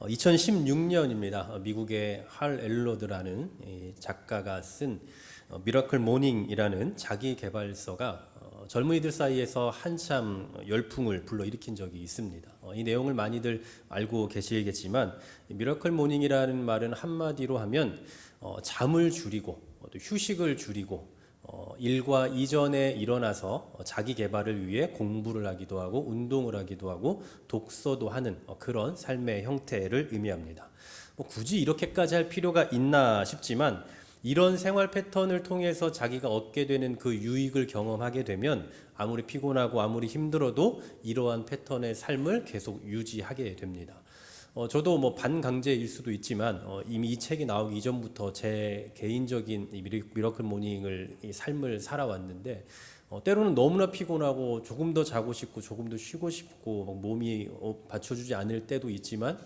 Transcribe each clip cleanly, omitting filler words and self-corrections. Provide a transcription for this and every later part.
2016년입니다. 미국의 할 엘로드라는 작가가 쓴 미러클 모닝이라는 자기 개발서가 젊은이들 사이에서 한참 열풍을 불러일으킨 적이 있습니다. 이 내용을 많이들 알고 계시겠지만 미러클 모닝이라는 말은 한마디로 하면 잠을 줄이고 또 휴식을 줄이고 일과 이전에 일어나서 자기 개발을 위해 공부를 하기도 하고 운동을 하기도 하고 독서도 하는 그런 삶의 형태를 의미합니다. 굳이 이렇게까지 할 필요가 있나 싶지만 이런 생활 패턴을 통해서 자기가 얻게 되는 그 유익을 경험하게 되면 아무리 피곤하고 아무리 힘들어도 이러한 패턴의 삶을 계속 유지하게 됩니다. 저도 반강제일 수도 있지만 이미 이 책이 나오기 이전부터 제 개인적인 이 미러클 모닝을 이 삶을 살아왔는데 때로는 너무나 피곤하고 조금 더 자고 싶고 조금 더 쉬고 싶고 몸이 받쳐주지 않을 때도 있지만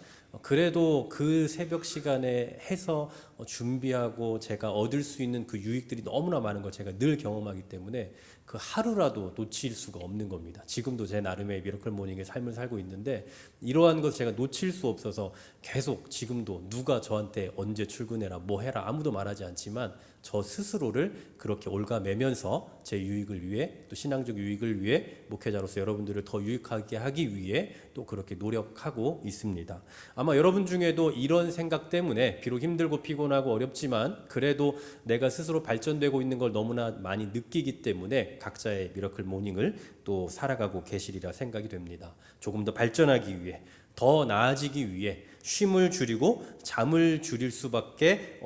그래도 그 새벽 시간에 해서 준비하고 제가 얻을 수 있는 그 유익들이 너무나 많은 걸 제가 늘 경험하기 때문에 그 하루라도 놓칠 수가 없는 겁니다. 지금도 제 나름의 미러클 모닝의 삶을 살고 있는데 이러한 것을 제가 놓칠 수 없어서 계속 지금도 누가 저한테 언제 출근해라 뭐 해라 아무도 말하지 않지만 저 스스로를 그렇게 올가매면서 제 유익을 위해 또 신앙적 유익을 위해 목회자로서 여러분들을 더 유익하게 하기 위해 또 그렇게 노력하고 있습니다. 아마 여러분 중에도 이런 생각 때문에 비록 힘들고 피곤하고 어렵지만 그래도 내가 스스로 발전되고 있는 걸 너무나 많이 느끼기 때문에 각자의 미러클 모닝을 또 살아가고 계시리라 생각이 됩니다. 조금 더 발전하기 위해 더 나아지기 위해 쉼을 줄이고 잠을 줄일 수밖에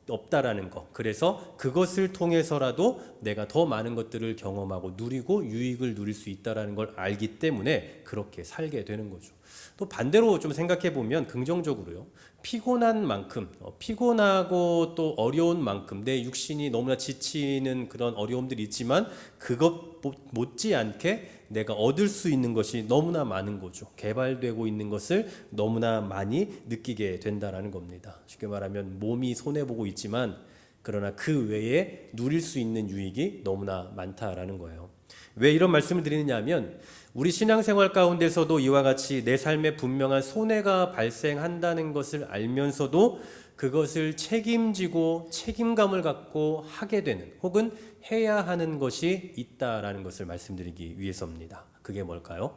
없다라는 것. 그래서 그것을 통해서라도 내가 더 많은 것들을 경험하고 누리고 유익을 누릴 수 있다라는 걸 알기 때문에 그렇게 살게 되는 거죠. 또 반대로 좀 생각해 보면 긍정적으로요. 피곤한 만큼 피곤하고 또 어려운 만큼 내 육신이 너무나 지치는 그런 어려움들이 있지만 그것 못지않게 내가 얻을 수 있는 것이 너무나 많은 거죠. 개발되고 있는 것을 너무나 많이 느끼게 된다라는 겁니다. 쉽게 말하면 몸이 손해보고 있지만 그러나 그 외에 누릴 수 있는 유익이 너무나 많다라는 거예요. 왜 이런 말씀을 드리느냐 하면 우리 신앙생활 가운데서도 이와 같이 내 삶에 분명한 손해가 발생한다는 것을 알면서도 그것을 책임지고 책임감을 갖고 하게 되는 혹은 해야 하는 것이 있다라는 것을 말씀드리기 위해서입니다. 그게 뭘까요?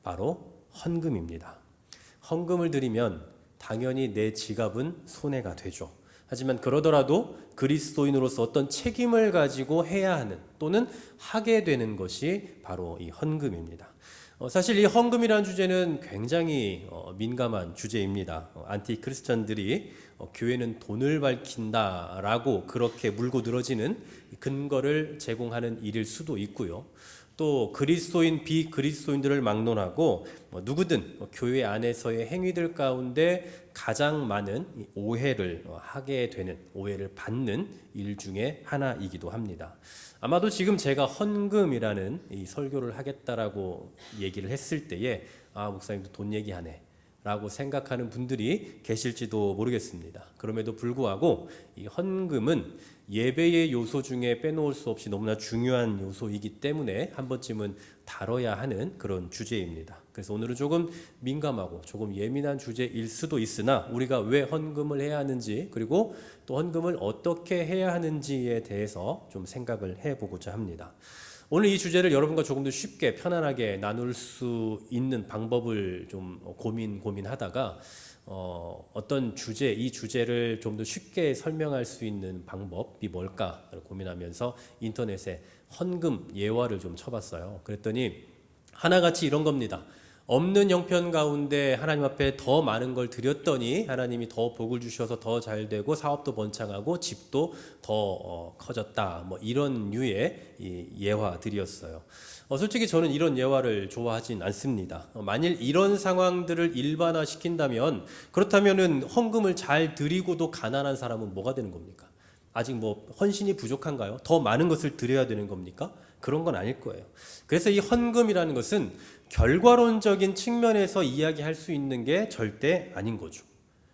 바로 헌금입니다. 헌금을 드리면 당연히 내 지갑은 손해가 되죠. 하지만 그러더라도 그리스도인으로서 어떤 책임을 가지고 해야 하는 또는 하게 되는 것이 바로 이 헌금입니다. 사실 이 헌금이라는 주제는 굉장히 민감한 주제입니다. 안티크리스천들이 교회는 돈을 밝힌다라고 그렇게 물고 늘어지는 근거를 제공하는 일일 수도 있고요. 또 그리스도인 비그리스도인들을 막론하고 누구든 교회 안에서의 행위들 가운데 가장 많은 오해를 하게 되는 오해를 받는 일 중에 하나이기도 합니다. 아마도 지금 제가 헌금이라는 이 설교를 하겠다라고 얘기를 했을 때에 목사님도 돈 얘기하네 라고 생각하는 분들이 계실지도 모르겠습니다. 그럼에도 불구하고 이 헌금은 예배의 요소 중에 빼놓을 수 없이 너무나 중요한 요소이기 때문에 한 번쯤은 다뤄야 하는 그런 주제입니다. 그래서 오늘은 조금 민감하고 조금 예민한 주제일 수도 있으나 우리가 왜 헌금을 해야 하는지 그리고 또 헌금을 어떻게 해야 하는지에 대해서 좀 생각을 해보고자 합니다. 오늘 이 주제를 여러분과 조금 더 쉽게 편안하게 나눌 수 있는 방법을 좀 고민하다가 어떤 주제, 이 주제를 좀 더 쉽게 설명할 수 있는 방법이 뭘까를 고민하면서 인터넷에 헌금 예화를 좀 쳐봤어요. 그랬더니 하나같이 이런 겁니다. 없는 형편 가운데 하나님 앞에 더 많은 걸 드렸더니 하나님이 더 복을 주셔서 더 잘 되고 사업도 번창하고 집도 더 커졌다. 이런 류의 예화들이었어요. 솔직히 저는 이런 예화를 좋아하진 않습니다. 만일 이런 상황들을 일반화시킨다면 그렇다면은 헌금을 잘 드리고도 가난한 사람은 뭐가 되는 겁니까? 아직 헌신이 부족한가요? 더 많은 것을 드려야 되는 겁니까? 그런 건 아닐 거예요. 그래서 이 헌금이라는 것은 결과론적인 측면에서 이야기할 수 있는 게 절대 아닌 거죠.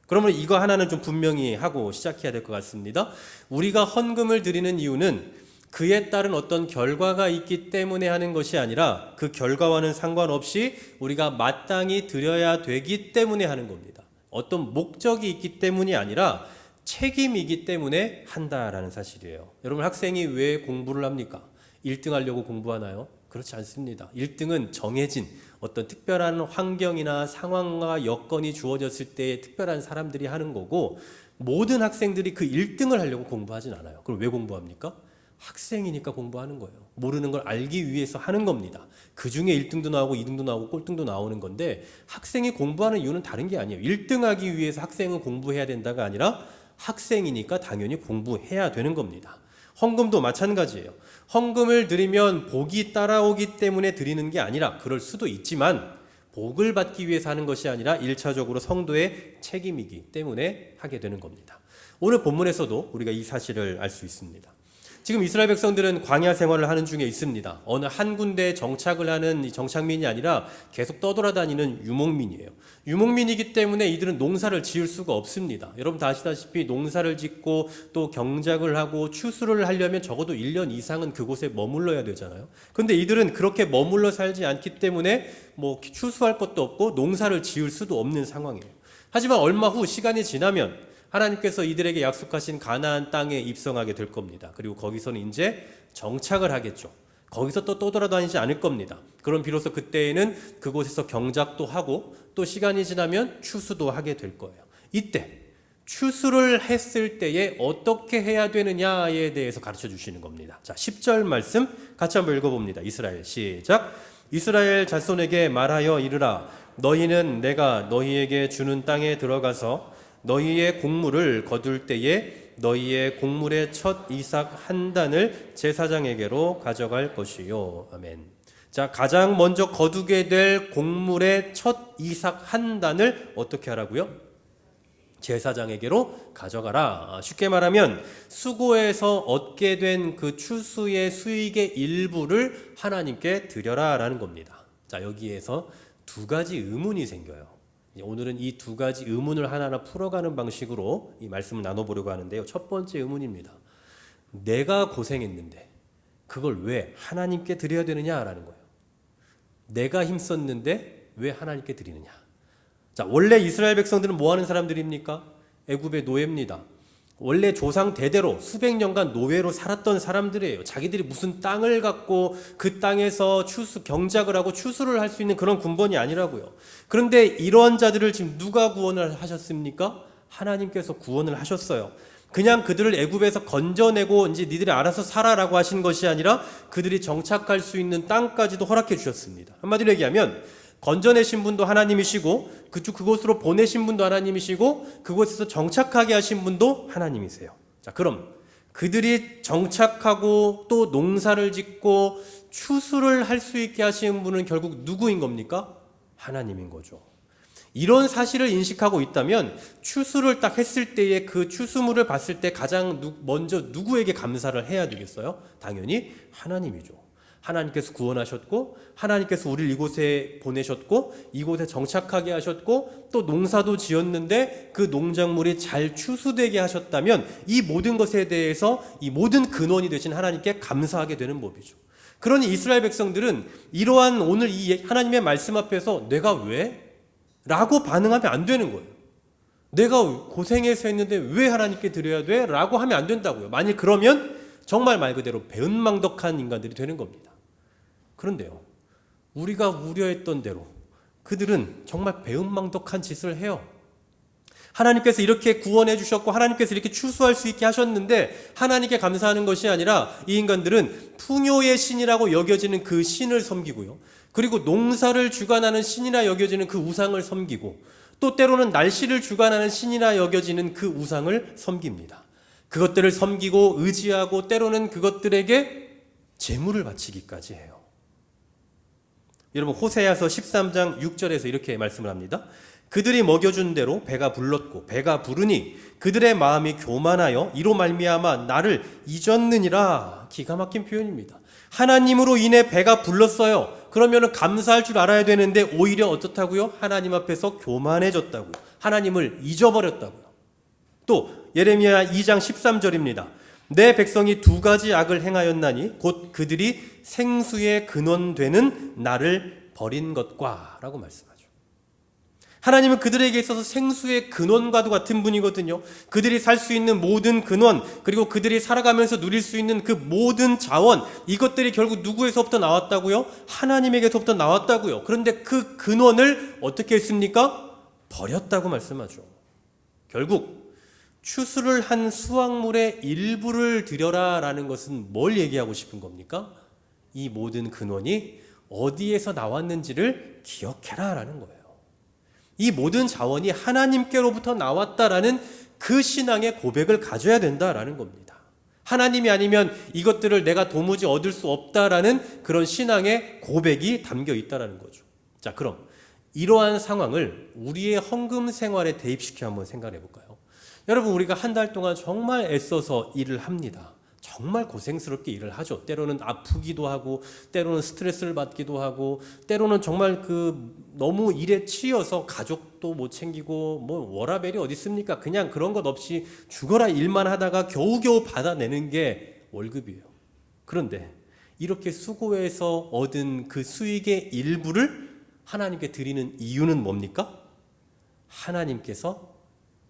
그러면 이거 하나는 좀 분명히 하고 시작해야 될 것 같습니다. 우리가 헌금을 드리는 이유는 그에 따른 어떤 결과가 있기 때문에 하는 것이 아니라 그 결과와는 상관없이 우리가 마땅히 드려야 되기 때문에 하는 겁니다. 어떤 목적이 있기 때문이 아니라 책임이기 때문에 한다라는 사실이에요. 여러분, 학생이 왜 공부를 합니까? 1등 하려고 공부하나요? 그렇지 않습니다. 1등은 정해진 어떤 특별한 환경이나 상황과 여건이 주어졌을 때 특별한 사람들이 하는 거고, 모든 학생들이 그 1등을 하려고 공부하진 않아요. 그럼 왜 공부합니까? 학생이니까 공부하는 거예요. 모르는 걸 알기 위해서 하는 겁니다. 그 중에 1등도 나오고 2등도 나오고 꼴등도 나오는 건데, 학생이 공부하는 이유는 다른 게 아니에요. 1등 하기 위해서 학생은 공부해야 된다가 아니라 학생이니까 당연히 공부해야 되는 겁니다. 헌금도 마찬가지예요. 헌금을 드리면 복이 따라오기 때문에 드리는 게 아니라, 그럴 수도 있지만 복을 받기 위해서 하는 것이 아니라 1차적으로 성도의 책임이기 때문에 하게 되는 겁니다. 오늘 본문에서도 우리가 이 사실을 알 수 있습니다. 지금 이스라엘 백성들은 광야 생활을 하는 중에 있습니다. 어느 한 군데에 정착을 하는 정착민이 아니라 계속 떠돌아다니는 유목민이에요. 유목민이기 때문에 이들은 농사를 지을 수가 없습니다. 여러분 다 아시다시피 농사를 짓고 또 경작을 하고 추수를 하려면 적어도 1년 이상은 그곳에 머물러야 되잖아요. 그런데 이들은 그렇게 머물러 살지 않기 때문에 추수할 것도 없고 농사를 지을 수도 없는 상황이에요. 하지만 얼마 후 시간이 지나면 하나님께서 이들에게 약속하신 가나안 땅에 입성하게 될 겁니다. 그리고 거기서는 이제 정착을 하겠죠. 거기서 또 떠돌아다니지 않을 겁니다. 그럼 비로소 그때에는 그곳에서 경작도 하고 또 시간이 지나면 추수도 하게 될 거예요. 이때 추수를 했을 때에 어떻게 해야 되느냐에 대해서 가르쳐 주시는 겁니다. 자, 10절 말씀 같이 한번 읽어봅니다. 이스라엘 시작. 이스라엘 자손에게 말하여 이르라. 너희는 내가 너희에게 주는 땅에 들어가서 너희의 곡물을 거둘 때에 너희의 곡물의 첫 이삭 한 단을 제사장에게로 가져갈 것이요. 아멘. 자, 가장 먼저 거두게 될 곡물의 첫 이삭 한 단을 어떻게 하라고요? 제사장에게로 가져가라. 쉽게 말하면 수고해서 얻게 된 그 추수의 수익의 일부를 하나님께 드려라 라는 겁니다. 자, 여기에서 두 가지 의문이 생겨요. 오늘은 이 두 가지 의문을 하나하나 풀어가는 방식으로 이 말씀을 나눠보려고 하는데요. 첫 번째 의문입니다. 내가 고생했는데 그걸 왜 하나님께 드려야 되느냐라는 거예요. 내가 힘썼는데 왜 하나님께 드리느냐. 자, 원래 이스라엘 백성들은 뭐 하는 사람들입니까? 애굽의 노예입니다. 원래 조상 대대로 수백 년간 노예로 살았던 사람들이에요. 자기들이 무슨 땅을 갖고 그 땅에서 경작을 하고 추수를 할 수 있는 그런 군번이 아니라고요. 그런데 이러한 자들을 지금 누가 구원을 하셨습니까? 하나님께서 구원을 하셨어요. 그냥 그들을 애굽에서 건져내고 이제 니들이 알아서 살아라고 하신 것이 아니라 그들이 정착할 수 있는 땅까지도 허락해 주셨습니다. 한마디로 얘기하면 건져내신 분도 하나님이시고 그곳으로 보내신 분도 하나님이시고 그곳에서 정착하게 하신 분도 하나님이세요. 자, 그럼 그들이 정착하고 또 농사를 짓고 추수를 할 수 있게 하시는 분은 결국 누구인 겁니까? 하나님인 거죠. 이런 사실을 인식하고 있다면 추수를 딱 했을 때의 그 추수물을 봤을 때 가장 먼저 누구에게 감사를 해야 되겠어요? 당연히 하나님이죠. 하나님께서 구원하셨고 하나님께서 우리를 이곳에 보내셨고 이곳에 정착하게 하셨고 또 농사도 지었는데 그 농작물이 잘 추수되게 하셨다면 이 모든 것에 대해서 이 모든 근원이 되신 하나님께 감사하게 되는 법이죠. 그러니 이스라엘 백성들은 이러한 오늘 이 하나님의 말씀 앞에서 내가 왜? 라고 반응하면 안 되는 거예요. 내가 고생해서 했는데 왜 하나님께 드려야 돼? 라고 하면 안 된다고요. 만일 그러면 정말 말 그대로 배은망덕한 인간들이 되는 겁니다. 그런데요, 우리가 우려했던 대로 그들은 정말 배은망덕한 짓을 해요. 하나님께서 이렇게 구원해 주셨고 하나님께서 이렇게 추수할 수 있게 하셨는데 하나님께 감사하는 것이 아니라 이 인간들은 풍요의 신이라고 여겨지는 그 신을 섬기고요. 그리고 농사를 주관하는 신이라 여겨지는 그 우상을 섬기고 또 때로는 날씨를 주관하는 신이라 여겨지는 그 우상을 섬깁니다. 그것들을 섬기고 의지하고 때로는 그것들에게 제물을 바치기까지 해요. 여러분 호세아서 13장 6절에서 이렇게 말씀을 합니다. 그들이 먹여준 대로 배가 불렀고 배가 부르니 그들의 마음이 교만하여 이로 말미암아 나를 잊었느니라. 기가 막힌 표현입니다. 하나님으로 인해 배가 불렀어요. 그러면 감사할 줄 알아야 되는데 오히려 어떻다고요? 하나님 앞에서 교만해졌다고요. 하나님을 잊어버렸다고요. 또 예레미야 2장 13절입니다. 내 백성이 두 가지 악을 행하였나니 곧 그들이 생수의 근원되는 나를 버린 것과 라고 말씀하죠. 하나님은 그들에게 있어서 생수의 근원과도 같은 분이거든요. 그들이 살 수 있는 모든 근원, 그리고 그들이 살아가면서 누릴 수 있는 그 모든 자원, 이것들이 결국 누구에서부터 나왔다고요? 하나님에게서부터 나왔다고요. 그런데 그 근원을 어떻게 했습니까? 버렸다고 말씀하죠. 결국 추수를 한 수확물의 일부를 드려라 라는 것은 뭘 얘기하고 싶은 겁니까? 이 모든 근원이 어디에서 나왔는지를 기억해라 라는 거예요. 이 모든 자원이 하나님께로부터 나왔다라는 그 신앙의 고백을 가져야 된다라는 겁니다. 하나님이 아니면 이것들을 내가 도무지 얻을 수 없다라는 그런 신앙의 고백이 담겨 있다라는 거죠. 자, 그럼 이러한 상황을 우리의 헌금 생활에 대입시켜 한번 생각해 볼까요? 여러분, 우리가 한 달 동안 정말 애써서 일을 합니다. 정말 고생스럽게 일을 하죠. 때로는 아프기도 하고, 때로는 스트레스를 받기도 하고, 때로는 정말 너무 일에 치여서 가족도 못 챙기고, 워라벨이 어디 있습니까? 그냥 그런 것 없이 죽어라 일만 하다가 겨우겨우 받아내는 게 월급이에요. 그런데 이렇게 수고해서 얻은 그 수익의 일부를 하나님께 드리는 이유는 뭡니까? 하나님께서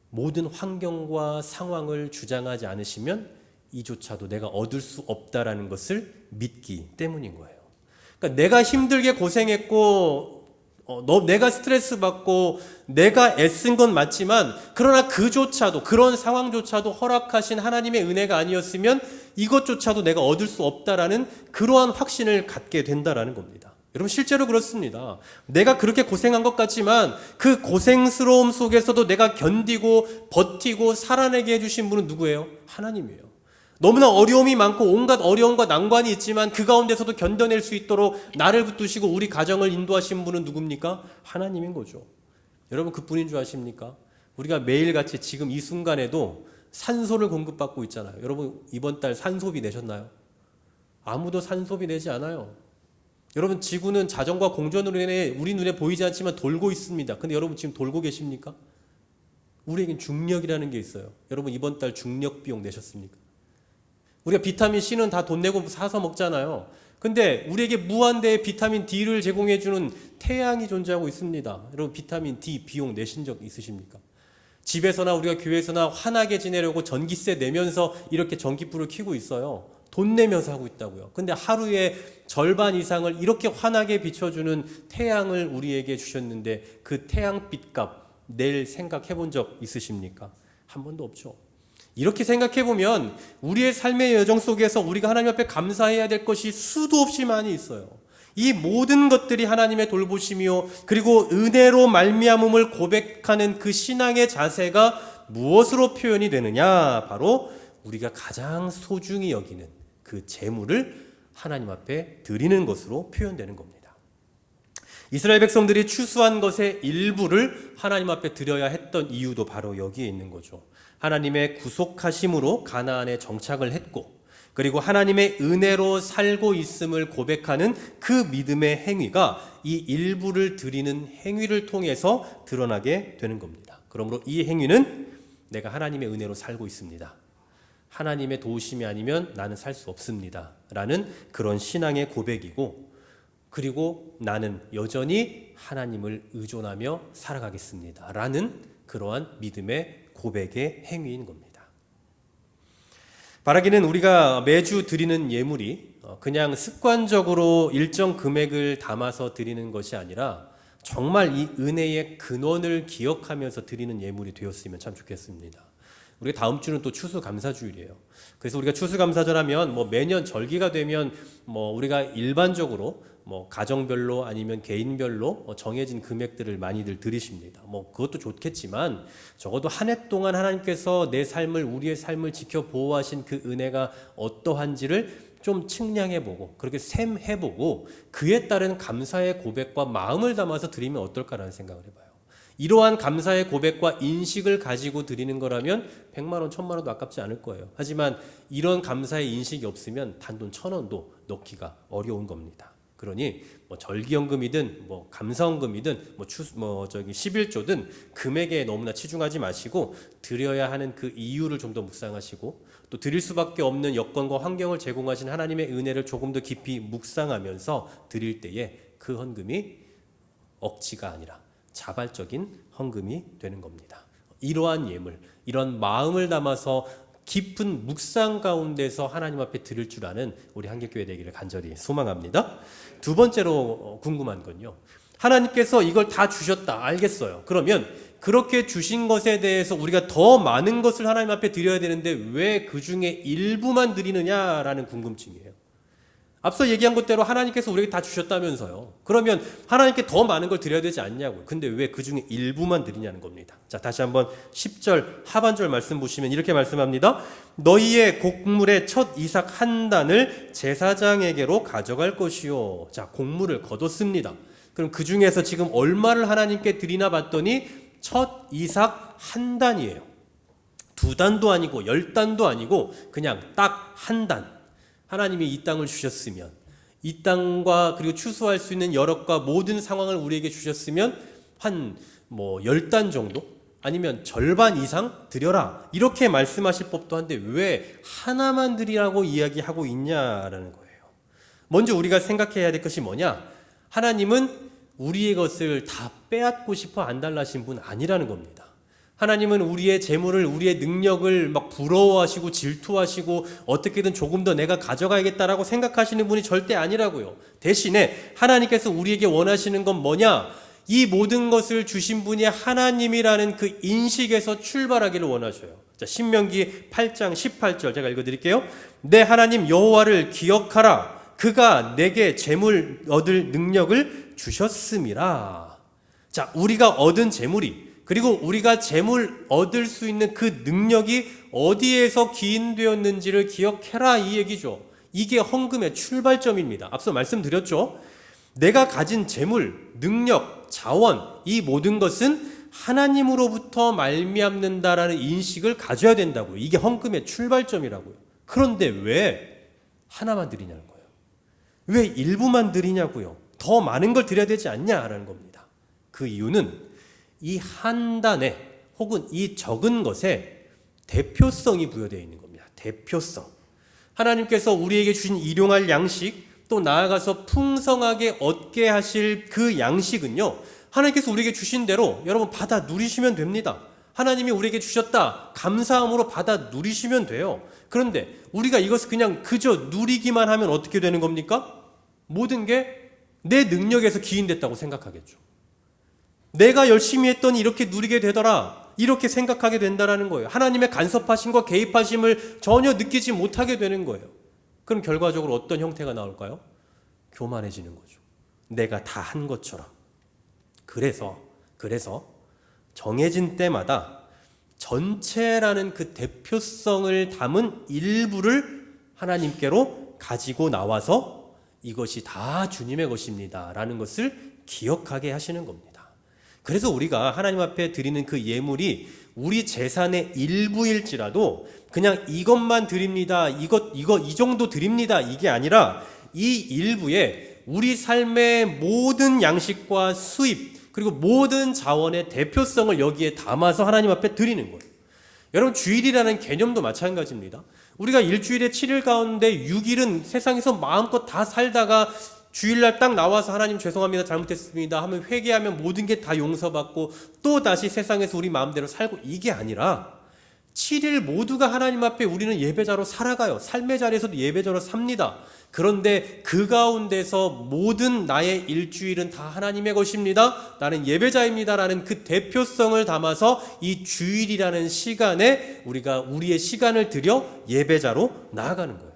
모든 환경과 상황을 주장하지 않으시면 이조차도 내가 얻을 수 없다라는 것을 믿기 때문인 거예요. 그러니까 내가 힘들게 고생했고 내가 스트레스 받고 내가 애쓴 건 맞지만, 그러나 그조차도, 그런 상황조차도 허락하신 하나님의 은혜가 아니었으면 이것조차도 내가 얻을 수 없다라는 그러한 확신을 갖게 된다라는 겁니다. 여러분, 실제로 그렇습니다. 내가 그렇게 고생한 것 같지만 그 고생스러움 속에서도 내가 견디고 버티고 살아내게 해주신 분은 누구예요? 하나님이에요. 너무나 어려움이 많고 온갖 어려움과 난관이 있지만 그 가운데서도 견뎌낼 수 있도록 나를 붙드시고 우리 가정을 인도하신 분은 누굽니까? 하나님인 거죠. 여러분, 그뿐인 줄 아십니까? 우리가 매일같이 지금 이 순간에도 산소를 공급받고 있잖아요. 여러분, 이번 달 산소비 내셨나요? 아무도 산소비 내지 않아요. 여러분, 지구는 자전과 공전으로 인해 우리 눈에 보이지 않지만 돌고 있습니다. 근데 여러분, 지금 돌고 계십니까? 우리에겐 중력이라는 게 있어요. 여러분, 이번 달 중력 비용 내셨습니까? 우리가 비타민 C는 다 돈 내고 사서 먹잖아요. 근데 우리에게 무한대의 비타민 D를 제공해주는 태양이 존재하고 있습니다. 여러분, 비타민 D 비용 내신 적 있으십니까? 집에서나 우리가 교회에서나 환하게 지내려고 전기세 내면서 이렇게 전기불을 켜고 있어요. 돈 내면서 하고 있다고요. 근데 하루에 절반 이상을 이렇게 환하게 비춰주는 태양을 우리에게 주셨는데 그 태양빛 값 낼 생각해 본 적 있으십니까? 한 번도 없죠. 이렇게 생각해보면 우리의 삶의 여정 속에서 우리가 하나님 앞에 감사해야 될 것이 수도 없이 많이 있어요. 이 모든 것들이 하나님의 돌보심이요, 그리고 은혜로 말미암음을 고백하는 그 신앙의 자세가 무엇으로 표현이 되느냐? 바로 우리가 가장 소중히 여기는 그 재물을 하나님 앞에 드리는 것으로 표현되는 겁니다. 이스라엘 백성들이 추수한 것의 일부를 하나님 앞에 드려야 했던 이유도 바로 여기에 있는 거죠. 하나님의 구속하심으로 가나안에 정착을 했고, 그리고 하나님의 은혜로 살고 있음을 고백하는 그 믿음의 행위가 이 일부를 드리는 행위를 통해서 드러나게 되는 겁니다. 그러므로 이 행위는 내가 하나님의 은혜로 살고 있습니다. 하나님의 도우심이 아니면 나는 살 수 없습니다. 라는 그런 신앙의 고백이고, 그리고 나는 여전히 하나님을 의존하며 살아가겠습니다. 라는 그러한 믿음의 고백의 행위인 겁니다. 바라기는 우리가 매주 드리는 예물이 그냥 습관적으로 일정 금액을 담아서 드리는 것이 아니라 정말 이 은혜의 근원을 기억하면서 드리는 예물이 되었으면 참 좋겠습니다. 우리가 다음 주는 또 추수감사주일이에요. 그래서 우리가 추수감사절 하면 매년 절기가 되면 우리가 일반적으로 가정별로 아니면 개인별로 정해진 금액들을 많이들 들이십니다. 그것도 좋겠지만 적어도 한 해 동안 하나님께서 내 삶을, 우리의 삶을 지켜 보호하신 그 은혜가 어떠한지를 좀 측량해보고 그렇게 셈해보고 그에 따른 감사의 고백과 마음을 담아서 드리면 어떨까라는 생각을 해봐요. 이러한 감사의 고백과 인식을 가지고 드리는 거라면 100만 원, 1000만 원도 아깝지 않을 거예요. 하지만 이런 감사의 인식이 없으면 단돈 1000원도 넣기가 어려운 겁니다. 그러니 절기연금이든 감사원금이든 11조든 금액에 너무나 치중하지 마시고 드려야 하는 그 이유를 좀 더 묵상하시고 또 드릴 수밖에 없는 여건과 환경을 제공하신 하나님의 은혜를 조금 더 깊이 묵상하면서 드릴 때에 그 헌금이 억지가 아니라 자발적인 헌금이 되는 겁니다. 이러한 예물, 이런 마음을 담아서 깊은 묵상 가운데서 하나님 앞에 드릴 줄 아는 우리 한길교회 되기를 간절히 소망합니다. 두 번째로 궁금한 건요. 하나님께서 이걸 다 주셨다. 알겠어요. 그러면 그렇게 주신 것에 대해서 우리가 더 많은 것을 하나님 앞에 드려야 되는데 왜 그 중에 일부만 드리느냐라는 궁금증이에요. 앞서 얘기한 것대로 하나님께서 우리에게 다 주셨다면서요. 그러면 하나님께 더 많은 걸 드려야 되지 않냐고요. 근데 왜 그 중에 일부만 드리냐는 겁니다. 자, 다시 한번 10절 하반절 말씀 보시면 이렇게 말씀합니다. 너희의 곡물의 첫 이삭 한 단을 제사장에게로 가져갈 것이요. 자, 곡물을 거뒀습니다. 그럼 그 중에서 지금 얼마를 하나님께 드리나 봤더니 첫 이삭 한 단이에요. 2단도 아니고 10단도 아니고 그냥 딱 한 단. 하나님이 이 땅을 주셨으면, 이 땅과 그리고 추수할 수 있는 여력과 모든 상황을 우리에게 주셨으면 한 10단 정도? 아니면 절반 이상 드려라. 이렇게 말씀하실 법도 한데 왜 하나만 드리라고 이야기하고 있냐라는 거예요. 먼저 우리가 생각해야 될 것이 뭐냐? 하나님은 우리의 것을 다 빼앗고 싶어 안달나신 분 아니라는 겁니다. 하나님은 우리의 재물을, 우리의 능력을 막 부러워하시고 질투하시고 어떻게든 조금 더 내가 가져가야겠다라고 생각하시는 분이 절대 아니라고요. 대신에 하나님께서 우리에게 원하시는 건 뭐냐? 이 모든 것을 주신 분이 하나님이라는 그 인식에서 출발하기를 원하셔요. 자, 신명기 8장 18절 제가 읽어드릴게요. 내 하나님 여호와를 기억하라. 그가 내게 재물 얻을 능력을 주셨음이라. 자, 우리가 얻은 재물이, 그리고 우리가 재물 얻을 수 있는 그 능력이 어디에서 기인되었는지를 기억해라, 이 얘기죠. 이게 헌금의 출발점입니다. 앞서 말씀드렸죠. 내가 가진 재물, 능력, 자원, 이 모든 것은 하나님으로부터 말미암는다라는 인식을 가져야 된다고요. 이게 헌금의 출발점이라고요. 그런데 왜 하나만 드리냐는 거예요. 왜 일부만 드리냐고요. 더 많은 걸 드려야 되지 않냐라는 겁니다. 그 이유는 이 한 단에 혹은 이 적은 것에 대표성이 부여되어 있는 겁니다. 대표성. 하나님께서 우리에게 주신 일용할 양식, 또 나아가서 풍성하게 얻게 하실 그 양식은요, 하나님께서 우리에게 주신 대로 여러분 받아 누리시면 됩니다. 하나님이 우리에게 주셨다, 감사함으로 받아 누리시면 돼요. 그런데 우리가 이것을 그냥 그저 누리기만 하면 어떻게 되는 겁니까? 모든 게 내 능력에서 기인됐다고 생각하겠죠. 내가 열심히 했더니 이렇게 누리게 되더라, 이렇게 생각하게 된다는 거예요. 하나님의 간섭하심과 개입하심을 전혀 느끼지 못하게 되는 거예요. 그럼 결과적으로 어떤 형태가 나올까요? 교만해지는 거죠. 내가 다 한 것처럼. 그래서 정해진 때마다 전체라는 그 대표성을 담은 일부를 하나님께로 가지고 나와서 이것이 다 주님의 것입니다 라는 것을 기억하게 하시는 겁니다. 그래서 우리가 하나님 앞에 드리는 그 예물이 우리 재산의 일부일지라도 그냥 이것만 드립니다, 이 정도 드립니다, 이게 아니라 이 일부에 우리 삶의 모든 양식과 수입, 그리고 모든 자원의 대표성을 여기에 담아서 하나님 앞에 드리는 거예요. 여러분, 주일이라는 개념도 마찬가지입니다. 우리가 일주일에 7일 가운데 6일은 세상에서 마음껏 다 살다가 주일날 딱 나와서 하나님 죄송합니다, 잘못했습니다 하면 회개하면 모든 게 다 용서받고 또 다시 세상에서 우리 마음대로 살고, 이게 아니라 7일 모두가 하나님 앞에 우리는 예배자로 살아가요. 삶의 자리에서도 예배자로 삽니다. 그런데 그 가운데서 모든 나의 일주일은 다 하나님의 것입니다, 나는 예배자입니다 라는 그 대표성을 담아서 이 주일이라는 시간에 우리가 우리의 시간을 들여 예배자로 나아가는 거예요.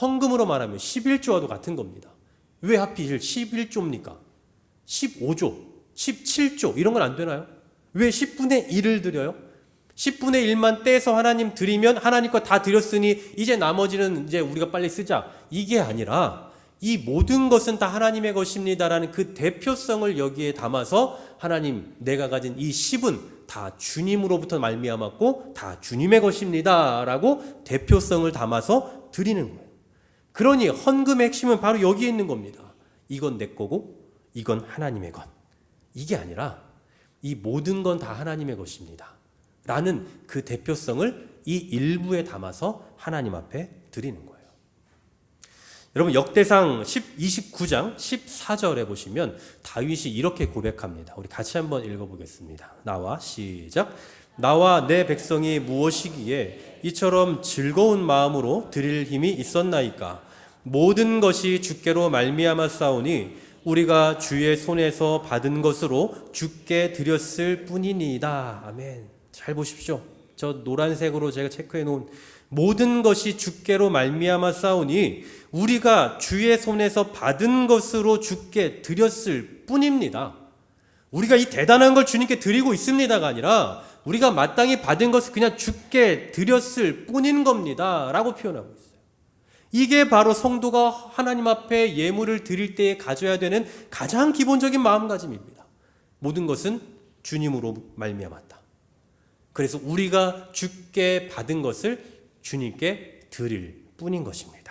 헌금으로 말하면 11조와도 같은 겁니다. 왜 하필 11조입니까? 15조, 17조 이런 건 안 되나요? 왜 10분의 1을 드려요? 10분의 1만 떼서 하나님 드리면 하나님 거 다 드렸으니 이제 나머지는 이제 우리가 빨리 쓰자, 이게 아니라 이 모든 것은 다 하나님의 것입니다라는 그 대표성을 여기에 담아서 하나님, 내가 가진 이 10은 다 주님으로부터 말미암았고 다 주님의 것입니다라고 대표성을 담아서 드리는 거예요. 그러니 헌금의 핵심은 바로 여기에 있는 겁니다. 이건 내 거고 이건 하나님의 것, 이게 아니라 이 모든 건 다 하나님의 것입니다 라는 그 대표성을 이 일부에 담아서 하나님 앞에 드리는 거예요. 여러분 역대상 29장 14절에 보시면 다윗이 이렇게 고백합니다. 우리 같이 한번 읽어보겠습니다. 나와 시작. 나와 내 백성이 무엇이기에 이처럼 즐거운 마음으로 드릴 힘이 있었나이까. 모든 것이 주께로 말미암아 싸우니 우리가 주의 손에서 받은 것으로 주께 드렸을 뿐이니이다. 아멘. 잘 보십시오. 저 노란색으로 제가 체크해 놓은 모든 것이 주께로 말미암아 싸우니 우리가 주의 손에서 받은 것으로 주께 드렸을 뿐입니다. 우리가 이 대단한 걸 주님께 드리고 있습니다가 아니라 우리가 마땅히 받은 것을 그냥 주께 드렸을 뿐인 겁니다 라고 표현하고 있어요. 이게 바로 성도가 하나님 앞에 예물을 드릴 때에 가져야 되는 가장 기본적인 마음가짐입니다. 모든 것은 주님으로 말미암았다. 그래서 우리가 주께 받은 것을 주님께 드릴 뿐인 것입니다.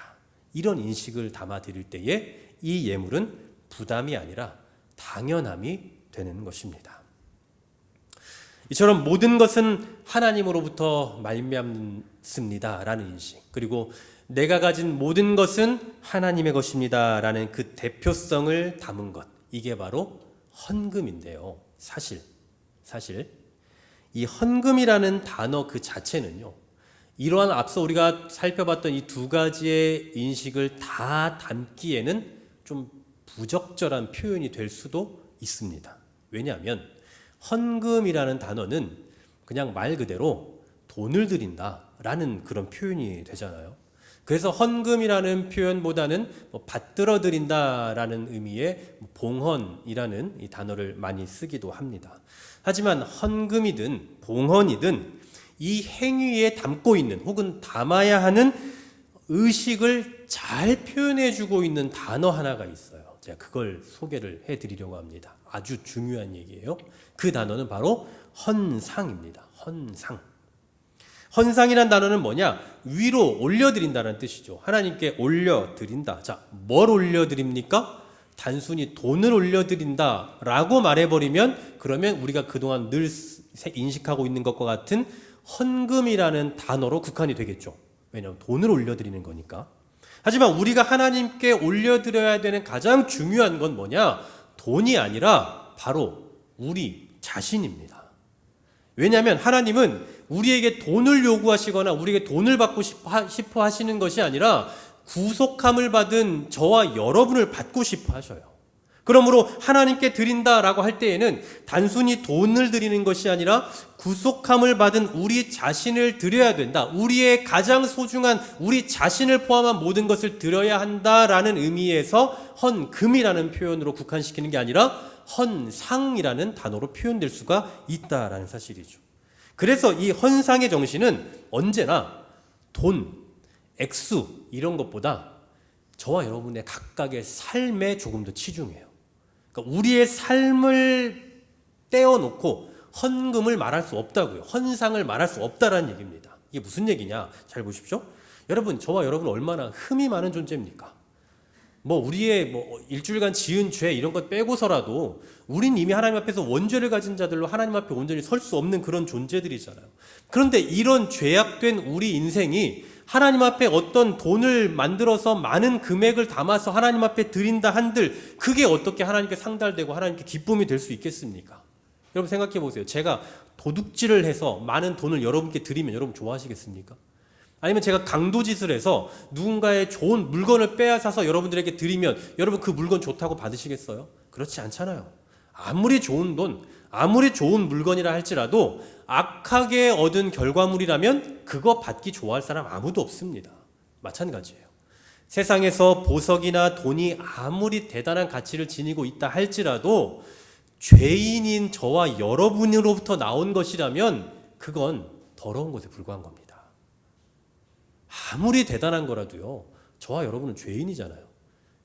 이런 인식을 담아 드릴 때에 이 예물은 부담이 아니라 당연함이 되는 것입니다. 이처럼 모든 것은 하나님으로부터 말미암습니다 라는 인식, 그리고 내가 가진 모든 것은 하나님의 것입니다 라는 그 대표성을 담은 것, 이게 바로 헌금인데요. 사실 이 헌금이라는 단어 그 자체는요, 이러한 앞서 우리가 살펴봤던 이 두 가지의 인식을 다 담기에는 좀 부적절한 표현이 될 수도 있습니다. 왜냐하면 헌금이라는 단어는 그냥 말 그대로 돈을 드린다라는 그런 표현이 되잖아요. 그래서 헌금이라는 표현보다는 받들어 드린다라는 의미의 봉헌이라는 이 단어를 많이 쓰기도 합니다. 하지만 헌금이든 봉헌이든 이 행위에 담고 있는 혹은 담아야 하는 의식을 잘 표현해주고 있는 단어 하나가 있어요. 제가 그걸 소개를 해드리려고 합니다. 아주 중요한 얘기예요. 그 단어는 바로 헌상입니다. 헌상. 헌상이란 단어는 뭐냐? 위로 올려드린다는 뜻이죠. 하나님께 올려드린다. 자, 뭘 올려드립니까? 단순히 돈을 올려드린다 라고 말해버리면 그러면 우리가 그동안 늘 인식하고 있는 것과 같은 헌금이라는 단어로 국한이 되겠죠. 왜냐하면 돈을 올려드리는 거니까. 하지만 우리가 하나님께 올려드려야 되는 가장 중요한 건 뭐냐? 돈이 아니라 바로 우리 자신입니다. 왜냐하면 하나님은 우리에게 돈을 요구하시거나 우리에게 돈을 받고 싶어 하시는 것이 아니라 구속함을 받은 저와 여러분을 받고 싶어 하셔요. 그러므로 하나님께 드린다라고 할 때에는 단순히 돈을 드리는 것이 아니라 구속함을 받은 우리 자신을 드려야 된다. 우리의 가장 소중한 우리 자신을 포함한 모든 것을 드려야 한다라는 의미에서 헌금이라는 표현으로 국한시키는 게 아니라 헌상이라는 단어로 표현될 수가 있다라는 사실이죠. 그래서 이 헌상의 정신은 언제나 돈, 액수 이런 것보다 저와 여러분의 각각의 삶에 조금 더 치중해요. 그러니까 우리의 삶을 떼어놓고 헌금을 말할 수 없다고요. 헌상을 말할 수 없다라는 얘기입니다. 이게 무슨 얘기냐? 잘 보십시오. 여러분, 저와 여러분 얼마나 흠이 많은 존재입니까? 우리의 일주일간 지은 죄 이런 것 빼고서라도 우린 이미 하나님 앞에서 원죄를 가진 자들로 하나님 앞에 온전히 설 수 없는 그런 존재들이잖아요. 그런데 이런 죄악된 우리 인생이 하나님 앞에 어떤 돈을 만들어서 많은 금액을 담아서 하나님 앞에 드린다 한들 그게 어떻게 하나님께 상달되고 하나님께 기쁨이 될 수 있겠습니까? 여러분 생각해 보세요. 제가 도둑질을 해서 많은 돈을 여러분께 드리면 여러분 좋아하시겠습니까? 아니면 제가 강도짓을 해서 누군가의 좋은 물건을 빼앗아서 여러분들에게 드리면 여러분 그 물건 좋다고 받으시겠어요? 그렇지 않잖아요. 아무리 좋은 돈, 아무리 좋은 물건이라 할지라도 악하게 얻은 결과물이라면 그거 받기 좋아할 사람 아무도 없습니다. 마찬가지예요. 세상에서 보석이나 돈이 아무리 대단한 가치를 지니고 있다 할지라도 죄인인 저와 여러분으로부터 나온 것이라면 그건 더러운 것에 불과한 겁니다. 아무리 대단한 거라도요, 저와 여러분은 죄인이잖아요.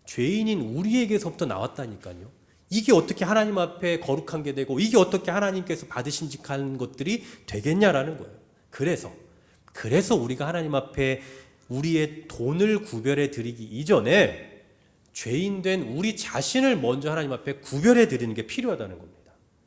죄인인 우리에게서부터 나왔다니까요. 이게 어떻게 하나님 앞에 거룩한 게 되고 이게 어떻게 하나님께서 받으심직한 것들이 되겠냐라는 거예요. 그래서 우리가 하나님 앞에 우리의 돈을 구별해 드리기 이전에 죄인된 우리 자신을 먼저 하나님 앞에 구별해 드리는 게 필요하다는 겁니다.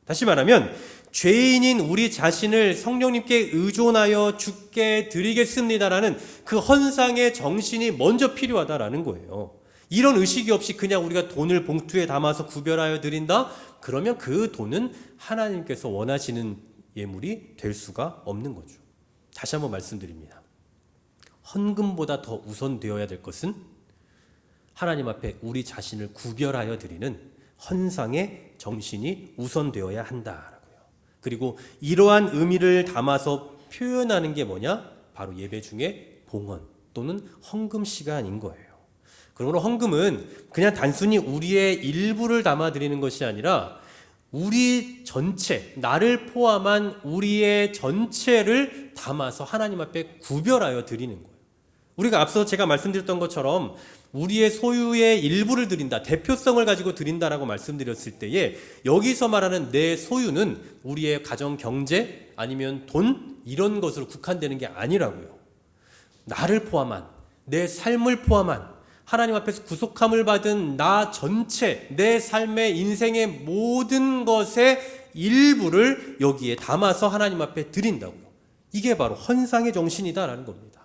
다시 말하면 죄인인 우리 자신을 성령님께 의존하여 주께 드리겠습니다라는 그 헌상의 정신이 먼저 필요하다라는 거예요. 이런 의식이 없이 그냥 우리가 돈을 봉투에 담아서 구별하여 드린다? 그러면 그 돈은 하나님께서 원하시는 예물이 될 수가 없는 거죠. 다시 한번 말씀드립니다. 헌금보다 더 우선되어야 될 것은 하나님 앞에 우리 자신을 구별하여 드리는 헌상의 정신이 우선되어야 한다라고요. 그리고 이러한 의미를 담아서 표현하는 게 뭐냐? 바로 예배 중에 봉헌 또는 헌금 시간인 거예요. 그러므로 헌금은 그냥 단순히 우리의 일부를 담아 드리는 것이 아니라 우리 전체, 나를 포함한 우리의 전체를 담아서 하나님 앞에 구별하여 드리는 거예요. 우리가 앞서 제가 말씀드렸던 것처럼 우리의 소유의 일부를 드린다, 대표성을 가지고 드린다라고 말씀드렸을 때에 여기서 말하는 내 소유는 우리의 가정 경제 아니면 돈 이런 것으로 국한되는 게 아니라고요. 나를 포함한, 내 삶을 포함한 하나님 앞에서 구속함을 받은 나 전체, 내 삶의 인생의 모든 것의 일부를 여기에 담아서 하나님 앞에 드린다고요. 이게 바로 헌상의 정신이다라는 겁니다.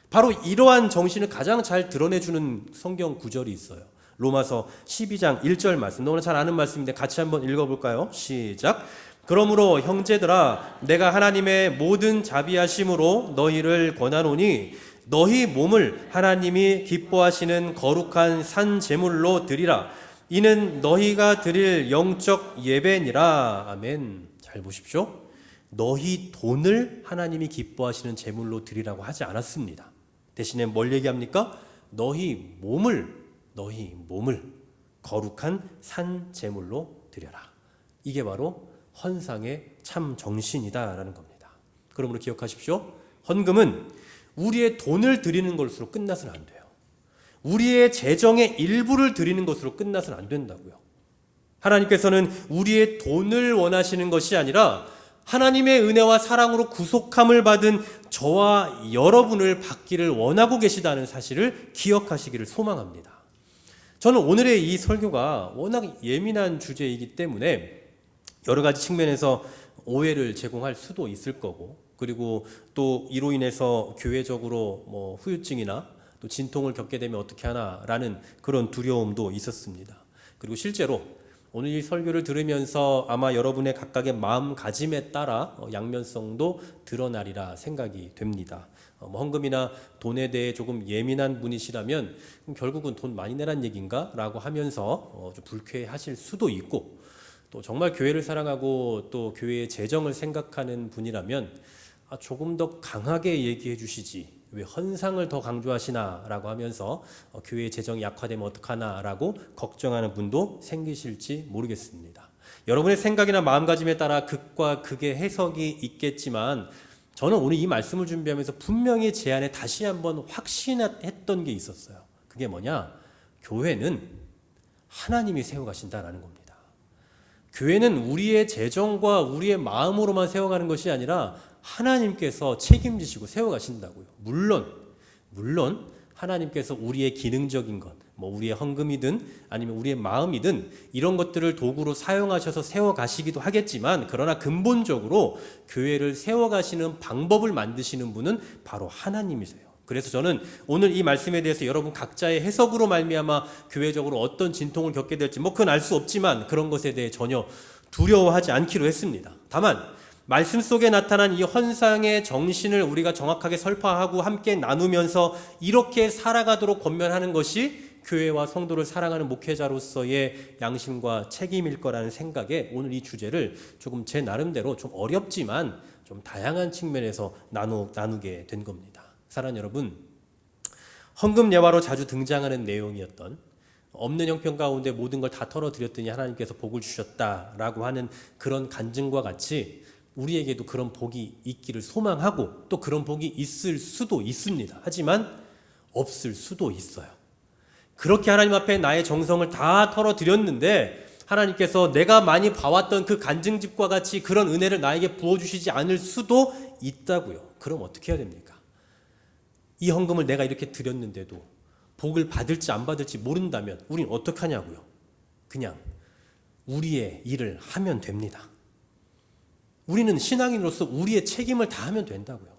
바로 이러한 정신을 가장 잘 드러내주는 성경 구절이 있어요. 로마서 12장 1절 말씀. 너무나 잘 아는 말씀인데 같이 한번 읽어볼까요? 시작. 그러므로 형제들아 내가 하나님의 모든 자비하심으로 너희를 권하노니 너희 몸을 하나님이 기뻐하시는 거룩한 산 제물로 드리라. 이는 너희가 드릴 영적 예배니라. 아멘. 잘 보십시오. 너희 돈을 하나님이 기뻐하시는 제물로 드리라고 하지 않았습니다. 대신에 뭘 얘기합니까? 너희 몸을 거룩한 산 제물로 드려라. 이게 바로 헌상의 참 정신이다라는 겁니다. 그러므로 기억하십시오. 헌금은 우리의 돈을 드리는 것으로 끝나서는 안 돼요. 우리의 재정의 일부를 드리는 것으로 끝나서는 안 된다고요. 하나님께서는 우리의 돈을 원하시는 것이 아니라 하나님의 은혜와 사랑으로 구속함을 받은 저와 여러분을 받기를 원하고 계시다는 사실을 기억하시기를 소망합니다. 저는 오늘의 이 설교가 워낙 예민한 주제이기 때문에 여러 가지 측면에서 오해를 제공할 수도 있을 거고, 그리고 또 이로 인해서 교회적으로 후유증이나 또 진통을 겪게 되면 어떻게 하나라는 그런 두려움도 있었습니다. 그리고 실제로 오늘 이 설교를 들으면서 아마 여러분의 각각의 마음가짐에 따라 양면성도 드러나리라 생각이 됩니다. 헌금이나 돈에 대해 조금 예민한 분이시라면 결국은 돈 많이 내란 얘기인가? 라고 하면서 좀 불쾌하실 수도 있고, 또 정말 교회를 사랑하고 또 교회의 재정을 생각하는 분이라면 조금 더 강하게 얘기해 주시지 왜 헌상을 더 강조하시나 라고 하면서 교회의 재정이 약화되면 어떡하나 라고 걱정하는 분도 생기실지 모르겠습니다. 여러분의 생각이나 마음가짐에 따라 극과 극의 해석이 있겠지만 저는 오늘 이 말씀을 준비하면서 분명히 제 안에 다시 한번 확신했던 게 있었어요. 그게 뭐냐? 교회는 하나님이 세워가신다라는 겁니다. 교회는 우리의 재정과 우리의 마음으로만 세워가는 것이 아니라 하나님께서 책임지시고 세워가신다고요. 물론 하나님께서 우리의 기능적인 것, 우리의 헌금이든 아니면 우리의 마음이든 이런 것들을 도구로 사용하셔서 세워가시기도 하겠지만, 그러나 근본적으로 교회를 세워가시는 방법을 만드시는 분은 바로 하나님이세요. 그래서 저는 오늘 이 말씀에 대해서 여러분 각자의 해석으로 말미암아 교회적으로 어떤 진통을 겪게 될지 그건 알 수 없지만 그런 것에 대해 전혀 두려워하지 않기로 했습니다. 다만 말씀 속에 나타난 이 헌상의 정신을 우리가 정확하게 설파하고 함께 나누면서 이렇게 살아가도록 권면하는 것이 교회와 성도를 사랑하는 목회자로서의 양심과 책임일 거라는 생각에 오늘 이 주제를 조금 제 나름대로 좀 어렵지만 좀 다양한 측면에서 나누게 된 겁니다. 사랑하는 여러분, 헌금 예화로 자주 등장하는 내용이었던 없는 형편 가운데 모든 걸 다 털어드렸더니 하나님께서 복을 주셨다라고 하는 그런 간증과 같이 우리에게도 그런 복이 있기를 소망하고 또 그런 복이 있을 수도 있습니다. 하지만 없을 수도 있어요. 그렇게 하나님 앞에 나의 정성을 다 털어드렸는데 하나님께서 내가 많이 봐왔던 그 간증집과 같이 그런 은혜를 나에게 부어주시지 않을 수도 있다고요. 그럼 어떻게 해야 됩니까? 이 헌금을 내가 이렇게 드렸는데도 복을 받을지 안 받을지 모른다면 우린 어떻게 하냐고요. 그냥 우리의 일을 하면 됩니다. 우리는 신앙인으로서 우리의 책임을 다하면 된다고요.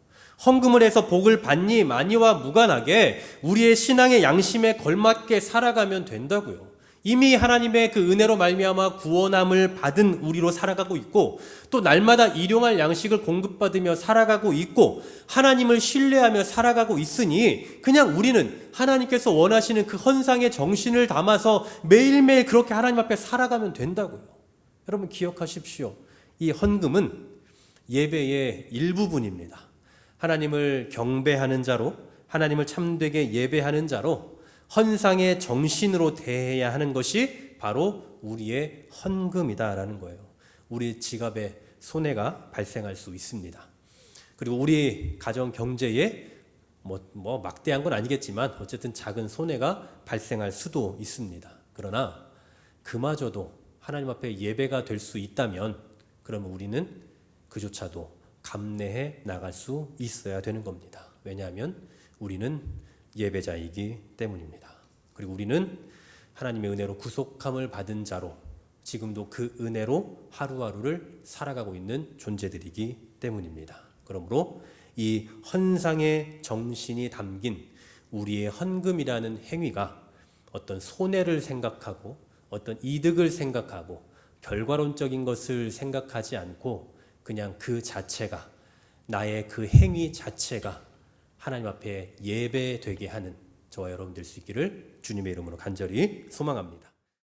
헌금을 해서 복을 받니 마니와 무관하게 우리의 신앙의 양심에 걸맞게 살아가면 된다고요. 이미 하나님의 그 은혜로 말미암아 구원함을 받은 우리로 살아가고 있고, 또 날마다 일용할 양식을 공급받으며 살아가고 있고, 하나님을 신뢰하며 살아가고 있으니 그냥 우리는 하나님께서 원하시는 그 헌상의 정신을 담아서 매일매일 그렇게 하나님 앞에 살아가면 된다고요. 여러분 기억하십시오. 이 헌금은 예배의 일부분입니다. 하나님을 경배하는 자로, 하나님을 참되게 예배하는 자로 헌상의 정신으로 대해야 하는 것이 바로 우리의 헌금이다라는 거예요. 우리 지갑에 손해가 발생할 수 있습니다. 그리고 우리 가정 경제에 뭐 막대한 건 아니겠지만 어쨌든 작은 손해가 발생할 수도 있습니다. 그러나 그마저도 하나님 앞에 예배가 될 수 있다면 그러면 우리는 그조차도 감내해 나갈 수 있어야 되는 겁니다. 왜냐하면 우리는 예배자이기 때문입니다. 그리고 우리는 하나님의 은혜로 구속함을 받은 자로 지금도 그 은혜로 하루하루를 살아가고 있는 존재들이기 때문입니다. 그러므로 이 헌상의 정신이 담긴 우리의 헌금이라는 행위가 어떤 손해를 생각하고 어떤 이득을 생각하고 결과론적인 것을 생각하지 않고 그냥 그 자체가, 나의 그 행위 자체가 하나님 앞에 예배되게 하는 저와 여러분 될 수 있기를 주님의 이름으로 간절히 소망합니다.